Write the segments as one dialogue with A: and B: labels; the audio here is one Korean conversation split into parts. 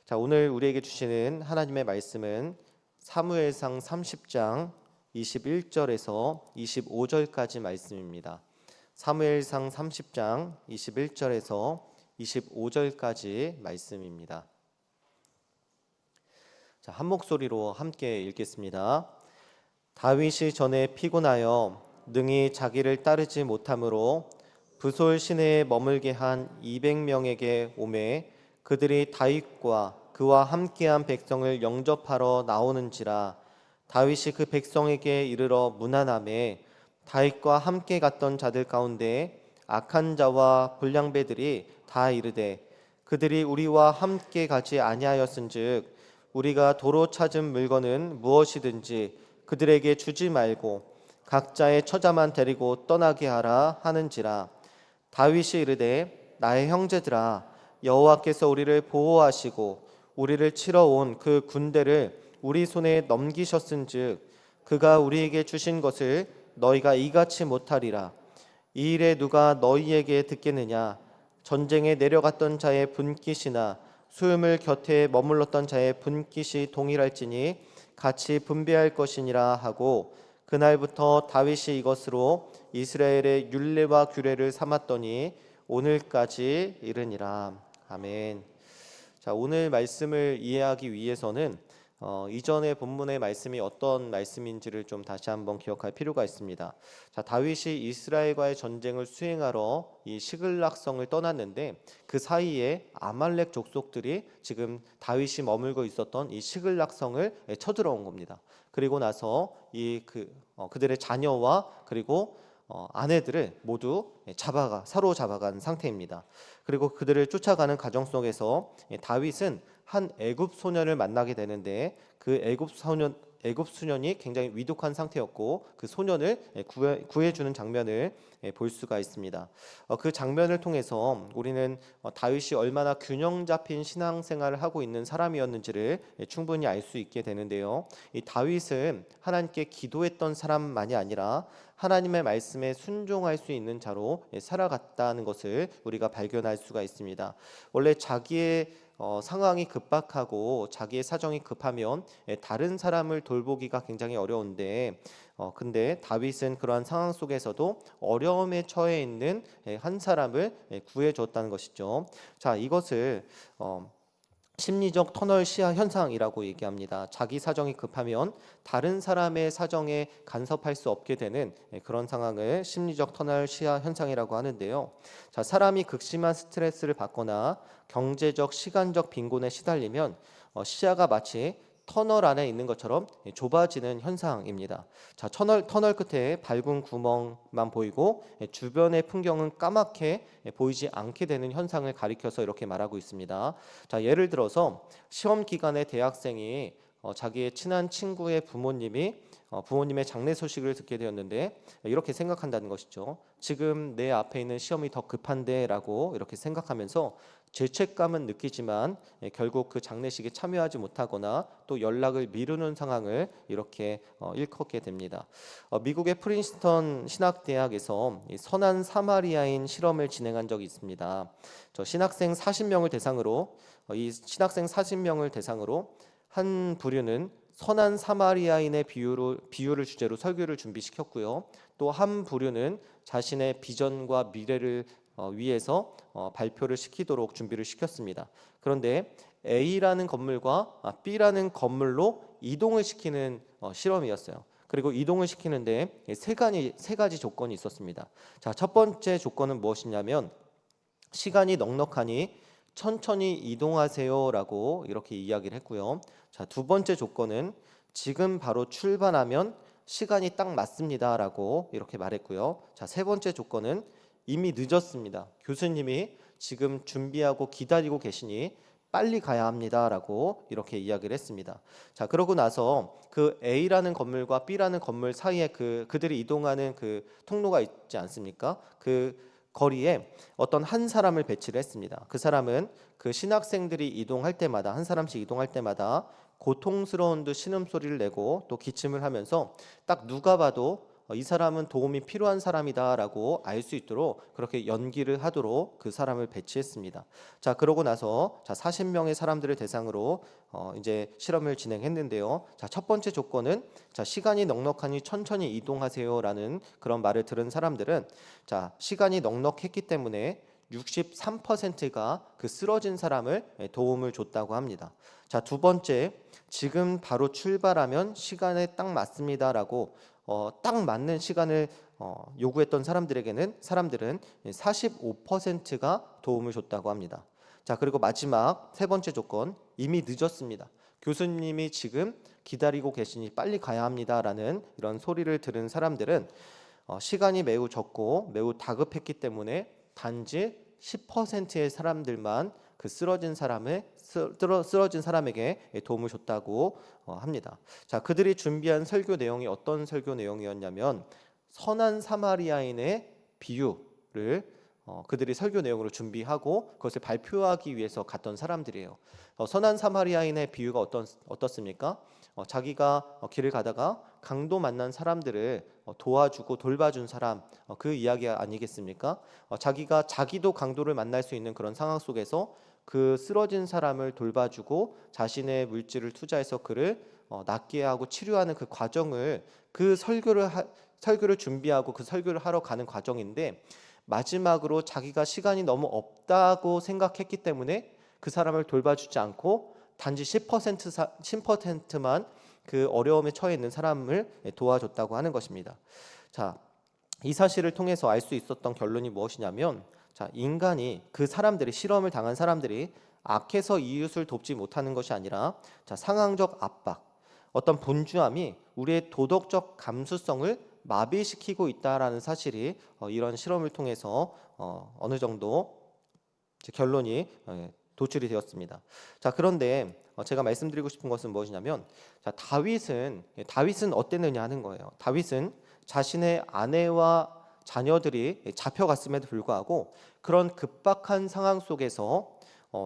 A: 자, 오늘 우리에게 주시는 하나님의 말씀은 사무엘상 30장 21절에서 25절까지 말씀입니다. 사무엘상 30장 21절에서 25절까지 말씀입니다. 자, 한 목소리로 함께 읽겠습니다. 다윗이 전에 피곤하여 능히 자기를 따르지 못하므로 부솔 시내에 머물게 한 200명에게 오매 그들이 다윗과 그와 함께한 백성을 영접하러 나오는지라. 다윗이 그 백성에게 이르러 문안하매 다윗과 함께 갔던 자들 가운데 악한 자와 불량배들이 다 이르되 그들이 우리와 함께 가지 아니하였은즉 우리가 도로 찾은 물건은 무엇이든지 그들에게 주지 말고 각자의 처자만 데리고 떠나게 하라 하는지라. 다윗이 이르되 나의 형제들아, 여호와께서 우리를 보호하시고 우리를 치러 온 그 군대를 우리 손에 넘기셨은즉 그가 우리에게 주신 것을 너희가 이같이 못하리라. 이 일에 누가 너희에게 듣겠느냐? 전쟁에 내려갔던 자의 분깃이나 수염을 곁에 머물렀던 자의 분깃이 동일할지니 같이 분배할 것이니라 하고, 그날부터 다윗이 이것으로 이스라엘의 율례와 규례를 삼았더니 오늘까지 이르니라. 아멘. 자, 오늘 말씀을 이해하기 위해서는 이전의 본문의 말씀이 어떤 말씀인지를 좀 다시 한번 기억할 필요가 있습니다. 자, 다윗이 이스라엘과의 전쟁을 수행하러 이 시글락성을 떠났는데 그 사이에 아말렉 족속들이 지금 다윗이 머물고 있었던 이 시글락성을 쳐들어온 겁니다. 그리고 나서 그들의 자녀와 그리고 아내들을 모두 사로잡아간 상태입니다. 그리고 그들을 쫓아가는 과정 속에서 다윗은 한 애굽 소년을 만나게 되는데 그 애굽 소년이 굉장히 위독한 상태였고 그 소년을 구해주는 장면을 볼 수가 있습니다. 그 장면을 통해서 우리는 다윗이 얼마나 균형 잡힌 신앙생활을 하고 있는 사람이었는지를 충분히 알 수 있게 되는데요. 이 다윗은 하나님께 기도했던 사람만이 아니라 하나님의 말씀에 순종할 수 있는 자로 살아갔다는 것을 우리가 발견할 수가 있습니다. 원래 자기의 상황이 급박하고 자기의 사정이 급하면 다른 사람을 돌보기가 굉장히 어려운데 근데 다윗은 그러한 상황 속에서도 어려움에 처해 있는 한 사람을 구해줬다는 것이죠. 자, 이것을 심리적 터널 시야 현상이라고 얘기합니다. 자기 사정이 급하면 다른 사람의 사정에 간섭할 수 없게 되는 그런 상황을 심리적 터널 시야 현상이라고 하는데요. 자, 사람이 극심한 스트레스를 받거나 경제적, 시간적 빈곤에 시달리면 시야가 마치 터널 안에 있는 것처럼 좁아지는 현상입니다. 자, 터널 끝에 밝은 구멍만 보이고 주변의 풍경은 까맣게 보이지 않게 되는 현상을 가리켜서 이렇게 말하고 있습니다. 자, 예를 들어서 시험 기간에 대학생이 자기의 친한 친구의 부모님의 장례 소식을 듣게 되었는데 이렇게 생각한다는 것이죠. 지금 내 앞에 있는 시험이 더 급한데 라고 이렇게 생각하면서 죄책감은 느끼지만 결국 그 장례식에 참여하지 못하거나 또 연락을 미루는 상황을 이렇게 일컫게 됩니다. 미국의 프린스턴 신학대학에서 선한 사마리아인 실험을 진행한 적이 있습니다. 신학생 40명을 대상으로 한 부류는 선한 사마리아인의 비유를 주제로 설교를 준비시켰고요. 또 한 부류는 자신의 비전과 미래를 위해서 발표를 시키도록 준비를 시켰습니다. 그런데 A라는 건물과 B라는 건물로 이동을 시키는 실험이었어요. 그리고 이동을 시키는데 세 가지 조건이 있었습니다. 자, 첫 번째 조건은 무엇이냐면 시간이 넉넉하니 천천히 이동하세요라고 이렇게 이야기를 했고요. 자, 두 번째 조건은 지금 바로 출발하면 시간이 딱 맞습니다라고 이렇게 말했고요. 자, 세 번째 조건은 이미 늦었습니다. 교수님이 지금 준비하고 기다리고 계시니 빨리 가야 합니다라고 이렇게 이야기를 했습니다. 자, 그러고 나서 그 A라는 건물과 B라는 건물 사이에 그들이 이동하는 그 통로가 있지 않습니까? 그 거리에 어떤 한 사람을 배치를 했습니다. 그 사람은 그 신학생들이 이동할 때마다 한 사람씩 이동할 때마다 고통스러운 듯 신음소리를 내고 또 기침을 하면서 딱 누가 봐도 이 사람은 도움이 필요한 사람이다라고 알 수 있도록 그렇게 연기를 하도록 그 사람을 배치했습니다. 자, 그러고 나서 40명의 사람들을 대상으로 이제 실험을 진행했는데요. 자, 첫 번째 조건은 시간이 넉넉하니 천천히 이동하세요라는 그런 말을 들은 사람들은 시간이 넉넉했기 때문에 63%가 그 쓰러진 사람을 도움을 줬다고 합니다. 자, 두 번째, 지금 바로 출발하면 시간에 딱 맞습니다라고 딱 맞는 시간을 요구했던 사람들은 45%가 도움을 줬다고 합니다. 자, 그리고 마지막 세 번째 조건, 이미 늦었습니다. 교수님이 지금 기다리고 계시니 빨리 가야 합니다라는 이런 소리를 들은 사람들은 시간이 매우 적고 매우 다급했기 때문에 단지 10%의 사람들만 그 쓰러진 사람에게 도움을 줬다고 합니다. 자, 그들이 준비한 설교 내용이 어떤 설교 내용이었냐면 선한 사마리아인의 비유를 그들이 설교 내용으로 준비하고 그것을 발표하기 위해서 갔던 사람들이에요. 선한 사마리아인의 비유가 어떻습니까? 자기가 길을 가다가 강도 만난 사람들을 도와주고 돌봐준 사람, 그 이야기 아니겠습니까? 자기도 강도를 만날 수 있는 그런 상황 속에서 그 쓰러진 사람을 돌봐주고 자신의 물질을 투자해서 그를 낫게 하고 치료하는 그 과정을, 그 설교를 준비하고 그 설교를 하러 가는 과정인데, 마지막으로 자기가 시간이 너무 없다고 생각했기 때문에 그 사람을 돌봐주지 않고 단지 10%만 그 어려움에 처해 있는 사람을 도와줬다고 하는 것입니다. 자, 이 사실을 통해서 알 수 있었던 결론이 무엇이냐면, 인간이, 그 사람들이, 실험을 당한 사람들이 악해서 이웃을 돕지 못하는 것이 아니라 상황적 압박, 어떤 분주함이 우리의 도덕적 감수성을 마비시키고 있다라는 사실이 이런 실험을 통해서 어느 정도 결론이 도출이 되었습니다. 자, 그런데 제가 말씀드리고 싶은 것은 무엇이냐면, 다윗은 어땠느냐 하는 거예요. 다윗은 자신의 아내와 자녀들이 잡혀갔음에도 불구하고 그런 급박한 상황 속에서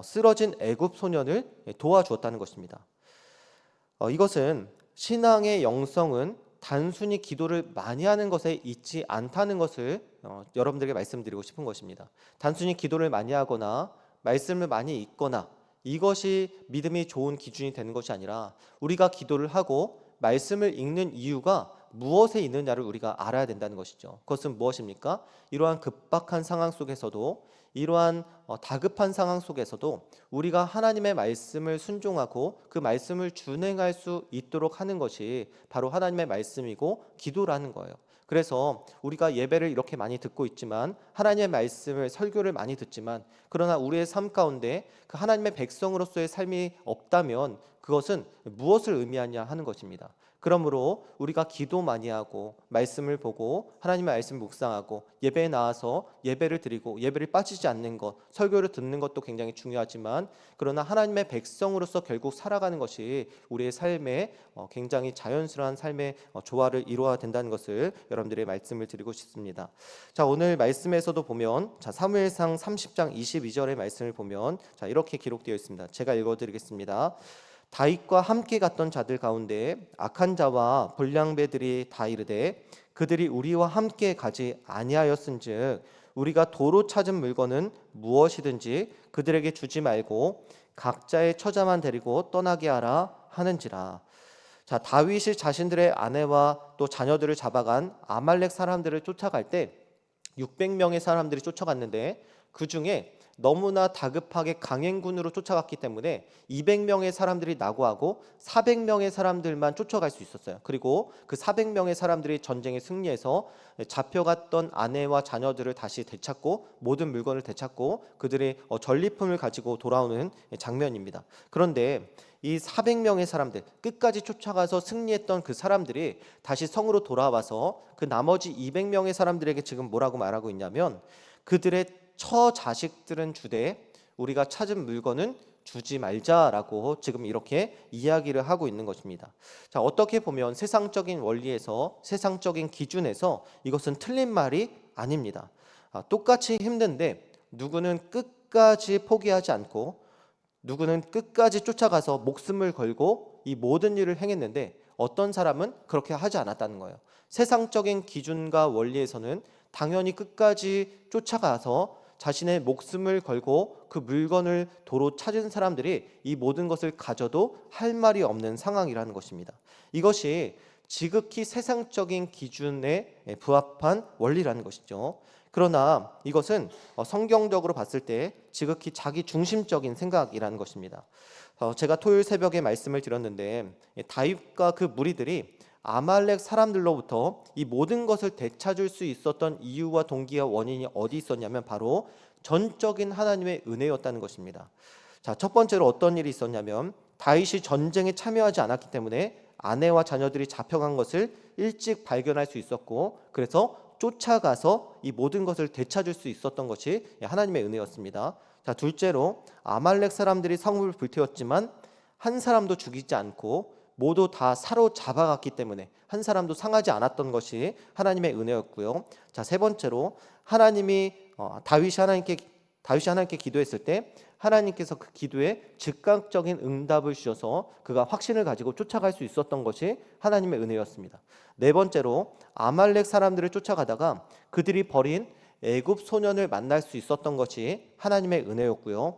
A: 쓰러진 애굽 소년을 도와주었다는 것입니다. 이것은 신앙의 영성은 단순히 기도를 많이 하는 것에 있지 않다는 것을 여러분들에게 말씀드리고 싶은 것입니다. 단순히 기도를 많이 하거나 말씀을 많이 읽거나 이것이 믿음이 좋은 기준이 되는 것이 아니라, 우리가 기도를 하고 말씀을 읽는 이유가 무엇에 있느냐를 우리가 알아야 된다는 것이죠. 그것은 무엇입니까? 이러한 급박한 상황 속에서도, 이러한 다급한 상황 속에서도 우리가 하나님의 말씀을 순종하고 그 말씀을 준행할 수 있도록 하는 것이 바로 하나님의 말씀이고 기도라는 거예요. 그래서 우리가 예배를 이렇게 많이 듣고 있지만, 하나님의 말씀을, 설교를 많이 듣지만, 그러나 우리의 삶 가운데 그 하나님의 백성으로서의 삶이 없다면 그것은 무엇을 의미하냐 하는 것입니다. 그러므로 우리가 기도 많이 하고 말씀을 보고 하나님의 말씀을 묵상하고 예배에 나와서 예배를 드리고 예배를 빠지지 않는 것, 설교를 듣는 것도 굉장히 중요하지만, 그러나 하나님의 백성으로서 결국 살아가는 것이 우리의 삶에 굉장히 자연스러운 삶의 조화를 이루어야 된다는 것을 여러분들의 말씀을 드리고 싶습니다. 자, 오늘 말씀에서도 보면 사무엘상 30장 22절의 말씀을 보면 이렇게 기록되어 있습니다. 제가 읽어드리겠습니다. 다윗과 함께 갔던 자들 가운데 악한 자와 불량배들이 다 이르되, 그들이 우리와 함께 가지 아니하였은즉 우리가 도로 찾은 물건은 무엇이든지 그들에게 주지 말고 각자의 처자만 데리고 떠나게 하라 하는지라. 자, 다윗이 자신들의 아내와 또 자녀들을 잡아간 아말렉 사람들을 쫓아갈 때 600명의 사람들이 쫓아갔는데, 그 중에 너무나 다급하게 강행군으로 쫓아갔기 때문에 200명의 사람들이 낙오하고 400명의 사람들만 쫓아갈 수 있었어요. 그리고 그 400명의 사람들이 전쟁에 승리해서 잡혀갔던 아내와 자녀들을 다시 되찾고 모든 물건을 되찾고 그들의 전리품을 가지고 돌아오는 장면입니다. 그런데 이 400명의 사람들, 끝까지 쫓아가서 승리했던 그 사람들이 다시 성으로 돌아와서 그 나머지 200명의 사람들에게 지금 뭐라고 말하고 있냐면, 그들의 처자식들은 주되 우리가 찾은 물건은 주지 말자라고 지금 이렇게 이야기를 하고 있는 것입니다. 자, 어떻게 보면 세상적인 원리에서, 세상적인 기준에서 이것은 틀린 말이 아닙니다. 똑같이 힘든데 누구는 끝까지 포기하지 않고 누구는 끝까지 쫓아가서 목숨을 걸고 이 모든 일을 행했는데, 어떤 사람은 그렇게 하지 않았다는 거예요. 세상적인 기준과 원리에서는 당연히 끝까지 쫓아가서 자신의 목숨을 걸고 그 물건을 도로 찾은 사람들이 이 모든 것을 가져도 할 말이 없는 상황이라는 것입니다. 이것이 지극히 세상적인 기준에 부합한 원리라는 것이죠. 그러나 이것은 성경적으로 봤을 때 지극히 자기 중심적인 생각이라는 것입니다. 제가 토요일 새벽에 말씀을 드렸는데 다윗과 그 무리들이 아말렉 사람들로부터 이 모든 것을 되찾을 수 있었던 이유와 동기와 원인이 어디 있었냐면 바로 전적인 하나님의 은혜였다는 것입니다. 자, 첫 번째로 어떤 일이 있었냐면 다윗이 전쟁에 참여하지 않았기 때문에 아내와 자녀들이 잡혀간 것을 일찍 발견할 수 있었고, 그래서 쫓아가서 이 모든 것을 되찾을 수 있었던 것이 하나님의 은혜였습니다. 자, 둘째로 아말렉 사람들이 성읍을 불태웠지만 한 사람도 죽이지 않고 모두 다 사로잡아갔기 때문에 한 사람도 상하지 않았던 것이 하나님의 은혜였고요. 자, 세 번째로 다윗이 하나님께 기도했을 때 하나님께서 그 기도에 즉각적인 응답을 주셔서 그가 확신을 가지고 쫓아갈 수 있었던 것이 하나님의 은혜였습니다. 네 번째로 아말렉 사람들을 쫓아가다가 그들이 버린 애굽 소년을 만날 수 있었던 것이 하나님의 은혜였고요.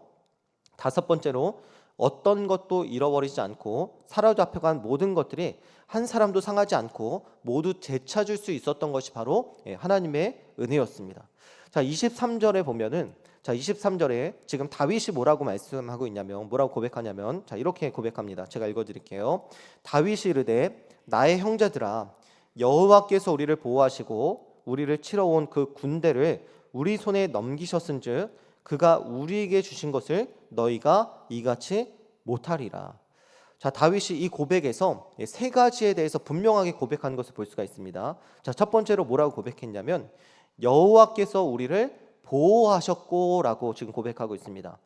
A: 다섯 번째로 어떤 것도 잃어버리지 않고 사로잡혀간 모든 것들이 한 사람도 상하지 않고 모두 되찾을 수 있었던 것이 바로 하나님의 은혜였습니다. 자, 23절에 보면은 23절에 지금 다윗이 뭐라고 말씀하고 있냐면, 뭐라고 고백하냐면, 자, 이렇게 고백합니다. 제가 읽어드릴게요. 다윗이 이르되 나의 형제들아, 여호와께서 우리를 보호하시고 우리를 치러 온 그 군대를 우리 손에 넘기셨은즉 그가 우리에게 주신 것을 너희가 이같이 못하리라. 자, 다윗이 이 고백에서 세 가지에 대해서 분명하게 고백하는 것을 볼 수가 있습니다. 자, 첫 번째로 뭐라고 고백했냐면 여호와께서 우리를 보호하셨고라고 지금 고백하고 있습니다.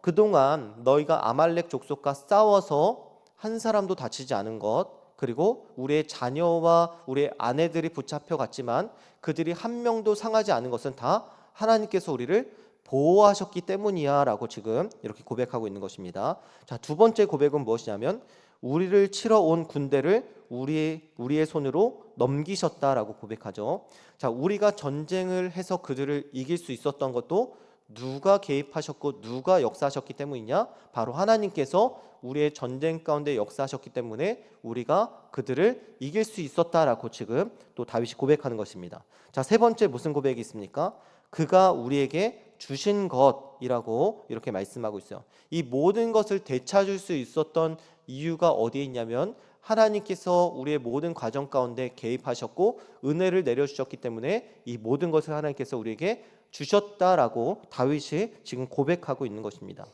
A: 그동안 너희가 아말렉 족속과 싸워서 한 사람도 다치지 않은 것, 그리고 우리의 자녀와 우리의 아내들이 붙잡혀 갔지만 그들이 한 명도 상하지 않은 것은 다 하나님께서 우리를 보호하셨기 때문이야 라고 지금 이렇게 고백하고 있는 것입니다. 자, 두 번째 고백은 무엇이냐면 우리를 치러 온 군대를 우리의 손으로 넘기셨다라고 고백하죠. 자, 우리가 전쟁을 해서 그들을 이길 수 있었던 것도 누가 개입하셨고 누가 역사하셨기 때문이냐? 바로 하나님께서 우리의 전쟁 가운데 역사하셨기 때문에 우리가 그들을 이길 수 있었다라고 지금 또 다윗이 고백하는 것입니다. 자, 세 번째 무슨 고백이 있습니까? 그가 우리에게 주신 것이라고 이렇게 말씀하고 있어요. 이 모든 것을 되찾을 수 있었던 이유가 어디에 있냐면 하나님께서 우리의 모든 과정 가운데 개입하셨고 은혜를 내려주셨기 때문에 이 모든 것을 하나님께서 우리에게 주셨다라고 다윗이 지금 고백하고 있는 것입니다.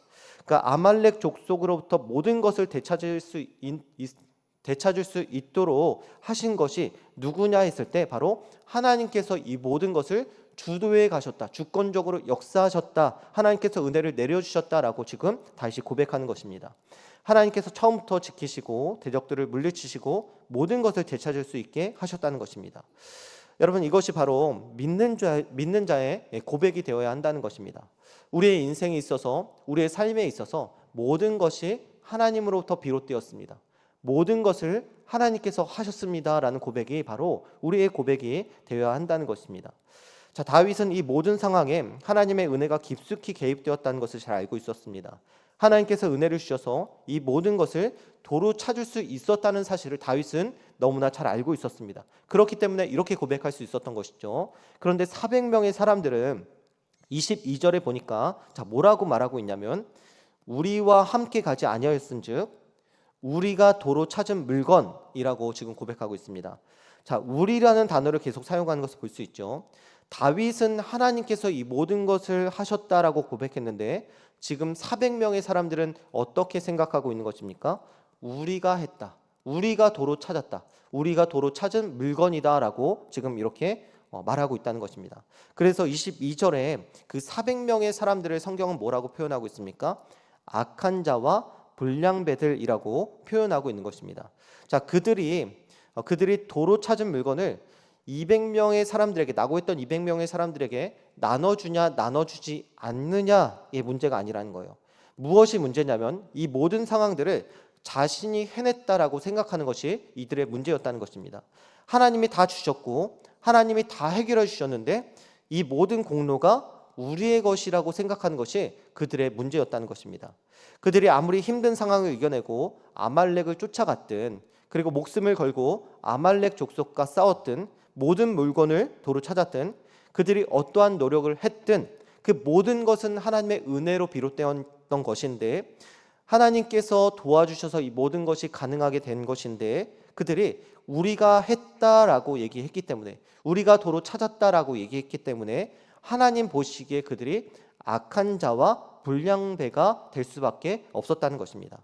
A: 그러니까 아말렉 족속으로부터 모든 것을 되찾을 수 있도록 하신 것이 누구냐 했을 때 바로 하나님께서 이 모든 것을 주도해 가셨다, 주권적으로 역사하셨다, 하나님께서 은혜를 내려주셨다라고 지금 다시 고백하는 것입니다. 하나님께서 처음부터 지키시고 대적들을 물리치시고 모든 것을 되찾을 수 있게 하셨다는 것입니다. 여러분, 이것이 바로 믿는 자의 고백이 되어야 한다는 것입니다. 우리의 인생에 있어서, 우리의 삶에 있어서 모든 것이 하나님으로부터 비롯되었습니다. 모든 것을 하나님께서 하셨습니다라는 고백이 바로 우리의 고백이 되어야 한다는 것입니다. 자, 다윗은 이 모든 상황에 하나님의 은혜가 깊숙이 개입되었다는 것을 잘 알고 있었습니다. 하나님께서 은혜를 주셔서 이 모든 것을 도로 찾을 수 있었다는 사실을 다윗은 너무나 잘 알고 있었습니다. 그렇기 때문에 이렇게 고백할 수 있었던 것이죠. 그런데 400명의 사람들은 22절에 보니까 자, 뭐라고 말하고 있냐면 우리와 함께 가지 아니하였은즉 우리가 도로 찾은 물건이라고 지금 고백하고 있습니다. 자, 우리라는 단어를 계속 사용하는 것을 볼 수 있죠. 다윗은 하나님께서 이 모든 것을 하셨다라고 고백했는데 지금 400명의 사람들은 어떻게 생각하고 있는 것입니까? 우리가 했다, 우리가 도로 찾았다, 우리가 도로 찾은 물건이다라고 지금 이렇게 말하고 있다는 것입니다. 그래서 22절에 그 400명의 사람들을 성경은 뭐라고 표현하고 있습니까? 악한 자와 불량배들이라고 표현하고 있는 것입니다. 자, 그들이 도로 찾은 물건을 200명의 사람들에게, 낙오했던 200명의 사람들에게 나눠주냐 나눠주지 않느냐의 문제가 아니라는 거예요. 무엇이 문제냐면 이 모든 상황들을 자신이 해냈다라고 생각하는 것이 이들의 문제였다는 것입니다. 하나님이 다 주셨고 하나님이 다 해결해 주셨는데 이 모든 공로가 우리의 것이라고 생각하는 것이 그들의 문제였다는 것입니다. 그들이 아무리 힘든 상황을 이겨내고 아말렉을 쫓아갔든, 그리고 목숨을 걸고 아말렉 족속과 싸웠든, 모든 물건을 도로 찾았든, 그들이 어떠한 노력을 했든 그 모든 것은 하나님의 은혜로 비롯되었던 것인데, 하나님께서 도와주셔서 이 모든 것이 가능하게 된 것인데, 그들이 우리가 했다라고 얘기했기 때문에, 우리가 도로 찾았다라고 얘기했기 때문에 하나님 보시기에 그들이 악한 자와 불량배가 될 수밖에 없었다는 것입니다.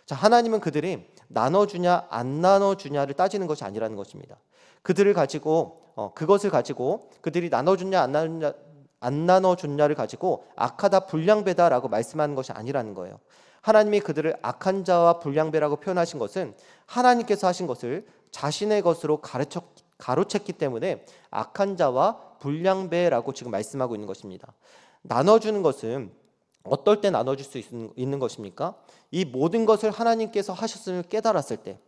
A: 자, 하나님은 그들이 나눠주냐 안 나눠주냐를 따지는 것이 아니라는 것입니다. 그것을 가지고 그들이 나눠주냐 안 나눠줬냐를 가지고 악하다 불량배다라고 말씀하는 것이 아니라는 거예요. 하나님이 그들을 악한 자와 불량배라고 표현하신 것은 하나님께서 하신 것을 자신의 것으로 가로챘기 때문에 악한 자와 불량배라고 지금 말씀하고 있는 것입니다. 나눠주는 것은 어떨 때 나눠줄 수 있는 것입니까? 이 모든 것을 하나님께서 하셨음을 깨달았을 때,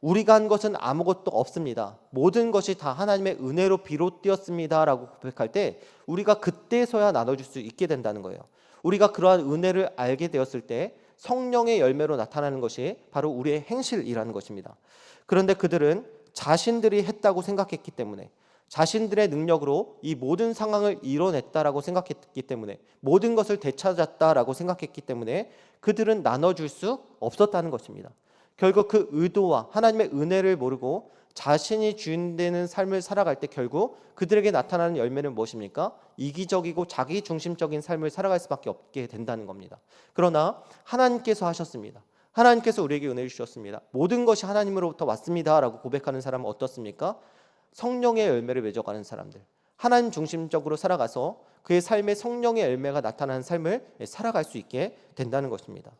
A: 우리가 한 것은 아무것도 없습니다, 모든 것이 다 하나님의 은혜로 비롯되었습니다 라고 고백할 때 우리가 그때서야 나눠줄 수 있게 된다는 거예요. 우리가 그러한 은혜를 알게 되었을 때 성령의 열매로 나타나는 것이 바로 우리의 행실이라는 것입니다. 그런데 그들은 자신들이 했다고 생각했기 때문에, 자신들의 능력으로 이 모든 상황을 이뤄냈다라고 생각했기 때문에, 모든 것을 되찾았다라고 생각했기 때문에 그들은 나눠줄 수 없었다는 것입니다. 결국 그 의도와 하나님의 은혜를 모르고 자신이 주인 되는 삶을 살아갈 때 결국 그들에게 나타나는 열매는 무엇입니까? 이기적이고 자기중심적인 삶을 살아갈 수밖에 없게 된다는 겁니다. 그러나 하나님께서 하셨습니다. 하나님께서 우리에게 은혜를 주셨습니다. 모든 것이 하나님으로부터 왔습니다 라고 고백하는 사람은 어떻습니까? 성령의 열매를 맺어가는 사람들, 하나님 중심적으로 살아가서 그의 삶에 성령의 열매가 나타나는 삶을 살아갈 수 있게 된다는 것입니다.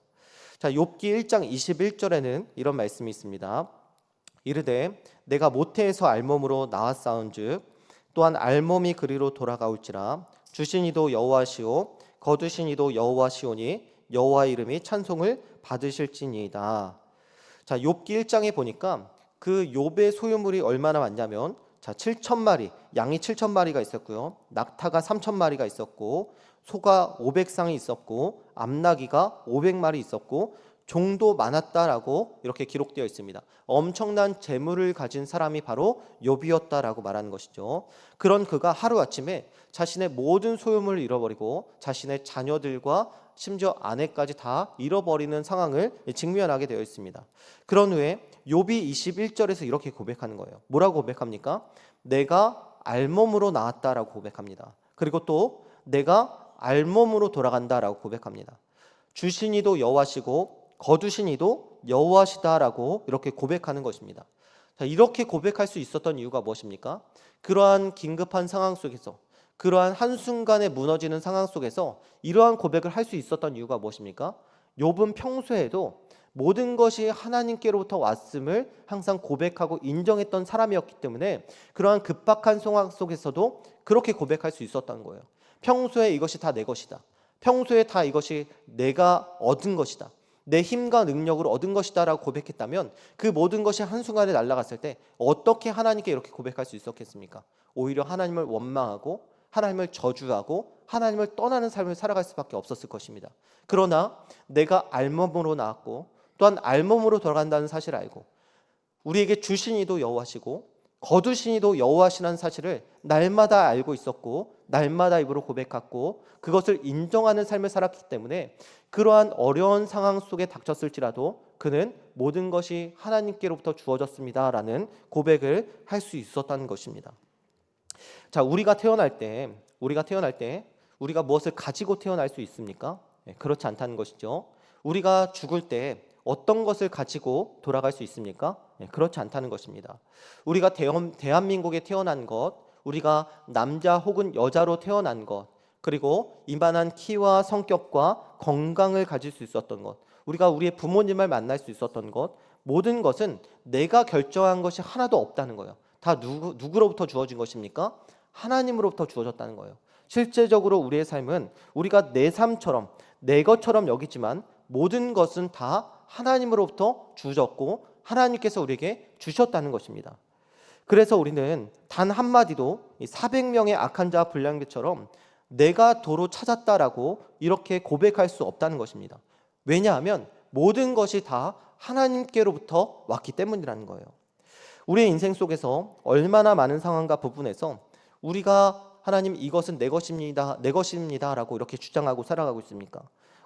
A: 자, 욥기 1장 21절에는 이런 말씀이 있습니다. 이르되 내가 모태에서 알몸으로 나왔사온즉 또한 알몸이 그리로 돌아가올지라 주신 이도 여호와시오 거두신 이도 여호와시오니 여호와 이름이 찬송을 받으실지니이다. 자, 욥기 1장에 보니까 그 욥의 소유물이 얼마나 많냐면, 자, 7,000마리, 양이 7,000마리가 있었고요, 낙타가 3,000마리가 있었고, 소가 500쌍이 있었고, 암나귀가 500마리 있었고, 종도 많았다라고 이렇게 기록되어 있습니다. 엄청난 재물을 가진 사람이 바로 욥이었다라고 말하는 것이죠. 그런 그가 하루아침에 자신의 모든 소유물을 잃어버리고 자신의 자녀들과 심지어 아내까지 다 잃어버리는 상황을 직면하게 되어 있습니다. 그런 후에 욥이 21절에서 이렇게 고백하는 거예요. 뭐라고 고백합니까? 내가 알몸으로 나왔다라고 고백합니다. 그리고 또 내가 알몸으로 돌아간다라고 고백합니다. 주신 이도 여호와시고 거두신 이도 여호와시다라고 이렇게 고백하는 것입니다. 자, 이렇게 고백할 수 있었던 이유가 무엇입니까? 그러한 긴급한 상황 속에서, 그러한 한순간에 무너지는 상황 속에서 이러한 고백을 할 수 있었던 이유가 무엇입니까? 욥은 평소에도 모든 것이 하나님께로부터 왔음을 항상 고백하고 인정했던 사람이었기 때문에 그러한 급박한 상황 속에서도 그렇게 고백할 수 있었던 거예요. 평소에 이것이 다 내 것이다, 평소에 다 이것이 내가 얻은 것이다, 내 힘과 능력으로 얻은 것이다 라고 고백했다면 그 모든 것이 한순간에 날아갔을 때 어떻게 하나님께 이렇게 고백할 수 있었겠습니까? 오히려 하나님을 원망하고 하나님을 저주하고 하나님을 떠나는 삶을 살아갈 수밖에 없었을 것입니다. 그러나 내가 알몸으로 나왔고 또한 알몸으로 돌아간다는 사실을 알고, 우리에게 주신 이도 여호와시고 거두신 이도 여호와시라는 사실을 날마다 알고 있었고 날마다 입으로 고백했고 그것을 인정하는 삶을 살았기 때문에 그러한 어려운 상황 속에 닥쳤을지라도 그는 모든 것이 하나님께로부터 주어졌습니다 라는 고백을 할 수 있었다는 것입니다. 자, 우리가 태어날 때 우리가 무엇을 가지고 태어날 수 있습니까? 그렇지 않다는 것이죠. 우리가 죽을 때 어떤 것을 가지고 돌아갈 수 있습니까? 그렇지 않다는 것입니다. 우리가 대한민국에 태어난 것, 우리가 남자 혹은 여자로 태어난 것, 그리고 이만한 키와 성격과 건강을 가질 수 있었던 것, 우리가 우리의 부모님을 만날 수 있었던 것, 모든 것은 내가 결정한 것이 하나도 없다는 거예요. 다 누구로부터 주어진 것입니까? 하나님으로부터 주어졌다는 거예요. 실제적으로 우리의 삶은 우리가 내 삶처럼 내 것처럼 여기지만 모든 것은 다 하나님으로부터 주셨고 하나님께서 우리에게 주셨다는 것입니다. 그래서 우리는 단 한마디도 이 400명의 악한 자 불량배처럼 내가 도로 찾았다라고 이렇게 고백할 수 없다는 것입니다. 왜냐하면 모든 것이 다 하나님께로부터 왔기 때문이라는 거예요. 우리의 인생 속에서 얼마나 많은 상황과 부분에서 우리가 하나님 이것은 내 것입니다, 내 것입니다 라고 이렇게 주장하고 살아가고 있습니까?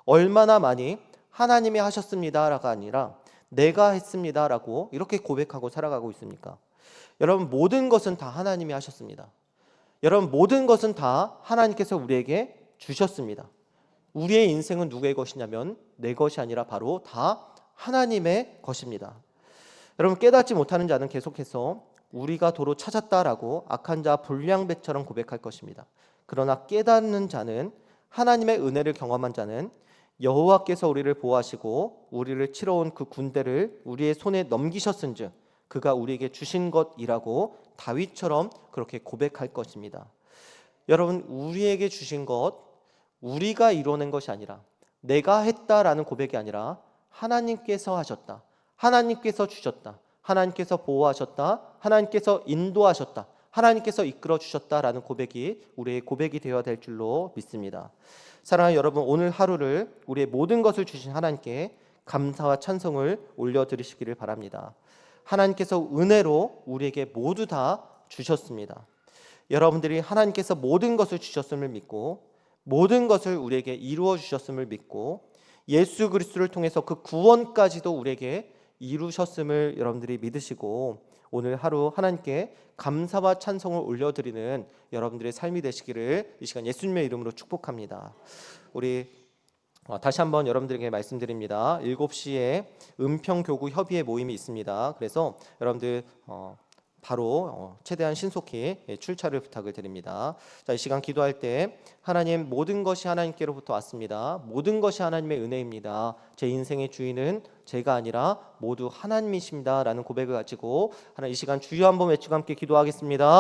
A: 얼마나 많이 하나님이 하셨습니다라가 아니라 내가 했습니다라고 이렇게 고백하고 살아가고 있습니까? 여러분, 모든 것은 다 하나님이 하셨습니다. 여러분, 모든 것은 다 하나님께서 우리에게 주셨습니다. 우리의 인생은 누구의 것이냐면 내 것이 아니라 바로 다 하나님의 것입니다. 여러분, 깨닫지 못하는 자는 계속해서 우리가 도로 찾았다라고 악한 자 불량배처럼 고백할 것입니다. 그러나 깨닫는 자는, 하나님의 은혜를 경험한 자는 여호와께서 우리를 보호하시고 우리를 치러 온 그 군대를 우리의 손에 넘기셨은즉 그가 우리에게 주신 것이라고 다윗처럼 그렇게 고백할 것입니다. 여러분, 우리에게 주신 것, 우리가 이뤄낸 것이 아니라, 내가 했다라는 고백이 아니라 하나님께서 하셨다, 하나님께서 주셨다, 하나님께서 보호하셨다, 하나님께서 인도하셨다, 하나님께서 이끌어 주셨다라는 고백이 우리의 고백이 되어야 될 줄로 믿습니다. 사랑하는 여러분, 오늘 하루를 우리의 모든 것을 주신 하나님께 감사와 찬송을 올려드리시기를 바랍니다. 하나님께서 은혜로 우리에게 모두 다 주셨습니다. 여러분들이 하나님께서 모든 것을 주셨음을 믿고 모든 것을 우리에게 이루어 주셨음을 믿고 예수 그리스도를 통해서 그 구원까지도 우리에게 이루셨음을 여러분들이 믿으시고 오늘 하루 하나님께 감사와 찬송을 올려드리는 여러분들의 삶이 되시기를 이 시간 예수님의 이름으로 축복합니다. 우리 다시 한번 여러분들에게 말씀드립니다. 7시에 은평교구 협의회 모임이 있습니다. 그래서 여러분들 바로 최대한 신속히 출차를 부탁을 드립니다. 자, 이 시간 기도할 때 하나님, 모든 것이 하나님께로부터 왔습니다. 모든 것이 하나님의 은혜입니다. 제 인생의 주인은 제가 아니라 모두 하나님이십니다 라는 고백을 가지고 하나 이 시간 주여 한번 외치고 함께 기도하겠습니다.